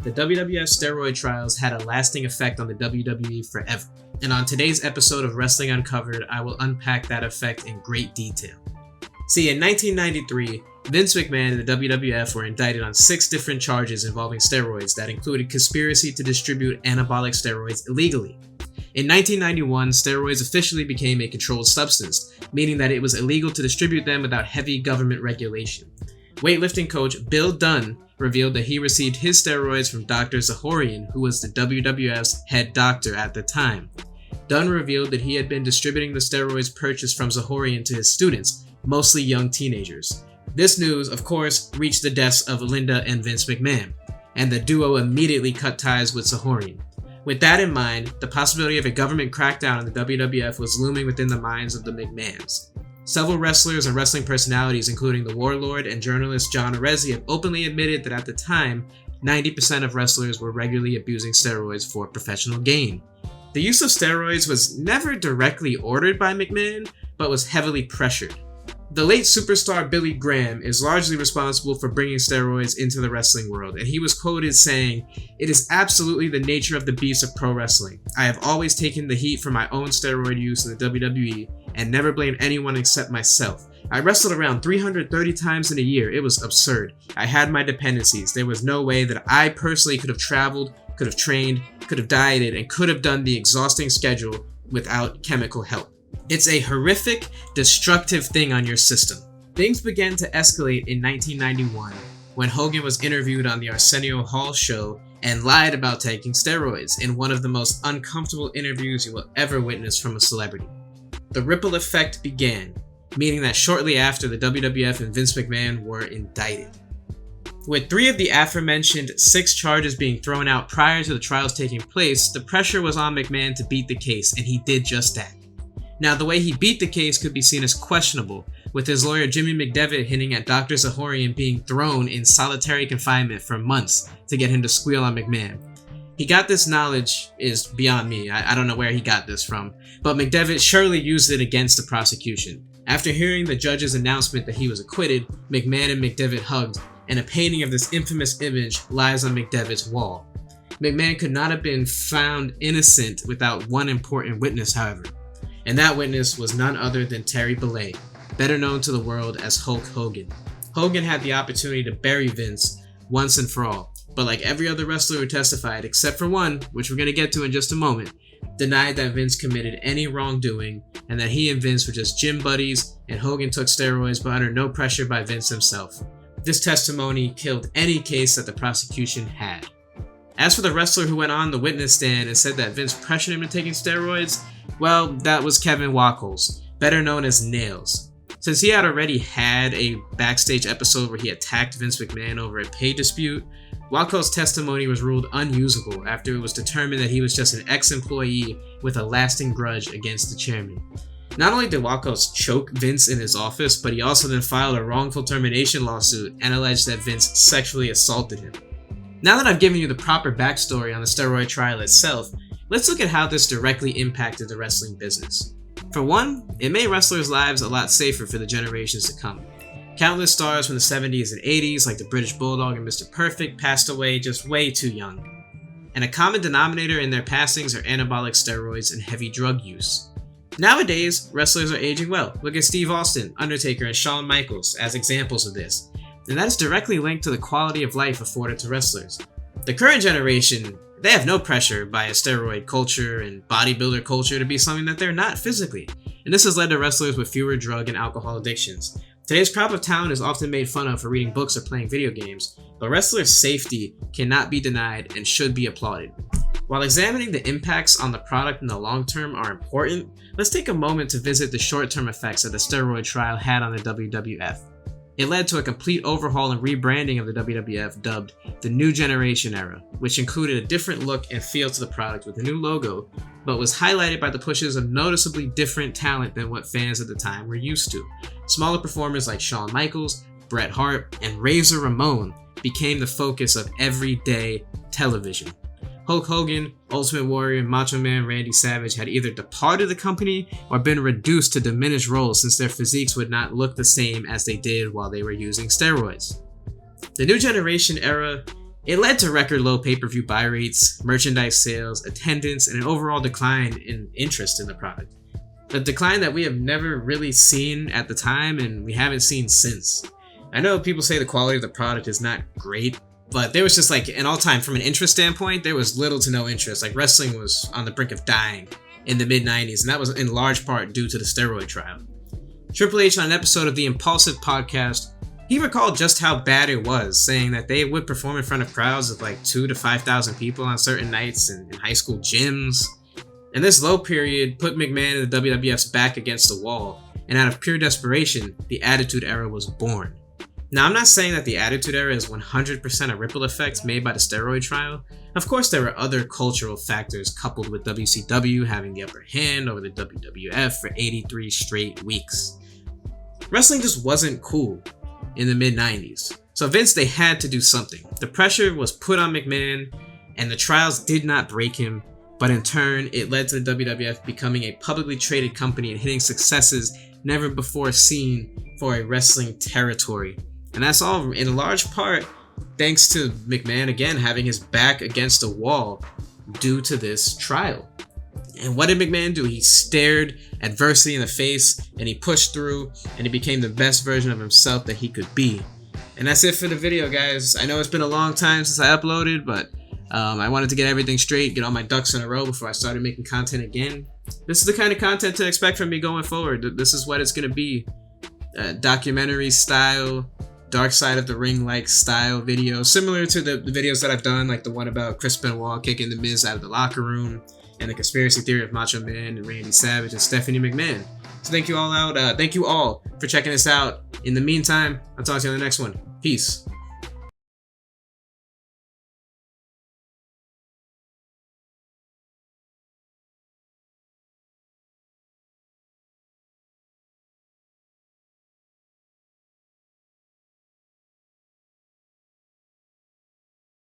the WWF Steroid Trials had a lasting effect on the WWE forever. And on today's episode of Wrestling Uncovered, I will unpack that effect in great detail. See, in 1993, Vince McMahon and the WWF were indicted on 6 different charges involving steroids that included conspiracy to distribute anabolic steroids illegally. In 1991, steroids officially became a controlled substance, meaning that it was illegal to distribute them without heavy government regulation. Weightlifting coach Bill Dunn revealed that he received his steroids from Dr. Zahorian, who was the WWF's head doctor at the time. Dunn revealed that he had been distributing the steroids purchased from Zahorian to his students, mostly young teenagers. This news, of course, reached the desks of Linda and Vince McMahon, and the duo immediately cut ties with Zahorian. With that in mind, the possibility of a government crackdown on the WWF was looming within the minds of the McMahons. Several wrestlers and wrestling personalities, including the Warlord and journalist John Arezzi, have openly admitted that at the time, 90% of wrestlers were regularly abusing steroids for professional gain. The use of steroids was never directly ordered by McMahon, but was heavily pressured. The late superstar Billy Graham is largely responsible for bringing steroids into the wrestling world, and he was quoted saying, "It is absolutely the nature of the beast of pro wrestling. I have always taken the heat for my own steroid use in the WWE and never blamed anyone except myself. I wrestled around 330 times in a year. It was absurd. I had my dependencies. There was no way that I personally could have traveled, could have trained, could have dieted, and could have done the exhausting schedule without chemical help. It's a horrific, destructive thing on your system." Things began to escalate in 1991 when Hogan was interviewed on the Arsenio Hall show and lied about taking steroids in one of the most uncomfortable interviews you will ever witness from a celebrity. The ripple effect began, meaning that shortly after, the WWF and Vince McMahon were indicted. With 3 of the aforementioned 6 charges being thrown out prior to the trials taking place, the pressure was on McMahon to beat the case, and he did just that. Now, the way he beat the case could be seen as questionable, with his lawyer Jimmy McDevitt hinting at Dr. Zahorian being thrown in solitary confinement for months to get him to squeal on McMahon. He got this knowledge is beyond me. I don't know where he got this from, but McDevitt surely used it against the prosecution. After hearing the judge's announcement that he was acquitted, McMahon and McDevitt hugged, and a painting of this infamous image lies on McDevitt's wall. McMahon could not have been found innocent without one important witness, however. And that witness was none other than Terry Bollea, better known to the world as Hulk Hogan. Hogan had the opportunity to bury Vince once and for all, but like every other wrestler who testified, except for one, which we're going to get to in just a moment, denied that Vince committed any wrongdoing and that he and Vince were just gym buddies and Hogan took steroids but under no pressure by Vince himself. This testimony killed any case that the prosecution had. As for the wrestler who went on the witness stand and said that Vince pressured him into taking steroids, well, that was Kevin Wackles, better known as Nails. Since he had already had a backstage episode where he attacked Vince McMahon over a pay dispute, Wackles' testimony was ruled unusable after it was determined that he was just an ex-employee with a lasting grudge against the chairman. Not only did Wackles choke Vince in his office, but he also then filed a wrongful termination lawsuit and alleged that Vince sexually assaulted him. Now that I've given you the proper backstory on the steroid trial itself, let's look at how this directly impacted the wrestling business. For one, it made wrestlers' lives a lot safer for the generations to come. Countless stars from the 70s and 80s, like the British Bulldog and Mr. Perfect, passed away just way too young. And a common denominator in their passings are anabolic steroids and heavy drug use. Nowadays, wrestlers are aging well. Look at Steve Austin, Undertaker, and Shawn Michaels as examples of this. And that is directly linked to the quality of life afforded to wrestlers. The current generation, they have no pressure by a steroid culture and bodybuilder culture to be something that they're not physically. And this has led to wrestlers with fewer drug and alcohol addictions. Today's crop of talent is often made fun of for reading books or playing video games, but wrestlers' safety cannot be denied and should be applauded. While examining the impacts on the product in the long term are important, let's take a moment to visit the short-term effects that the steroid trial had on the WWF. It led to a complete overhaul and rebranding of the WWF dubbed the New Generation Era, which included a different look and feel to the product with a new logo, but was highlighted by the pushes of noticeably different talent than what fans at the time were used to. Smaller performers like Shawn Michaels, Bret Hart, and Razor Ramon became the focus of everyday television. Hulk Hogan, Ultimate Warrior, and Macho Man Randy Savage had either departed the company or been reduced to diminished roles since their physiques would not look the same as they did while they were using steroids. The New Generation Era It led to record low pay-per-view buy rates, merchandise sales, attendance, and an overall decline in interest in the product. A decline that we have never really seen at the time and we haven't seen since. I know people say the quality of the product is not great, but there was just like an all-time, from an interest standpoint, there was little to no interest. Like wrestling was on the brink of dying in the mid-90s, and that was in large part due to the steroid trial. Triple H, on an episode of the Impulsive podcast, he recalled just how bad it was, saying that they would perform in front of crowds of like 2,000 to 5,000 people on certain nights in high school gyms. And this low period put McMahon and the WWF's back against the wall, and out of pure desperation, the Attitude Era was born. Now, I'm not saying that the Attitude Era is 100% a ripple effect made by the steroid trial. Of course, there were other cultural factors coupled with WCW having the upper hand over the WWF for 83 straight weeks. Wrestling just wasn't cool in the mid-90s. So Vince, they had to do something. The pressure was put on McMahon, and the trials did not break him, but in turn, it led to the WWF becoming a publicly traded company and hitting successes never before seen for a wrestling territory. And that's all in large part thanks to McMahon, again, having his back against a wall due to this trial. And what did McMahon do? He stared adversity in the face, and he pushed through, and he became the best version of himself that he could be. And that's it for the video, guys. I know it's been a long time since I uploaded, but I wanted to get everything straight, get all my ducks in a row before I started making content again. This is the kind of content to expect from me going forward. This is what it's going to be. Documentary style, Dark Side of the Ring-like style videos, similar to the videos that I've done, like the one about Chris Benoit kicking The Miz out of the locker room, and the conspiracy theory of Macho Man and Randy Savage and Stephanie McMahon. So thank you all for checking this out. In the meantime, I'll talk to you on the next one. Peace.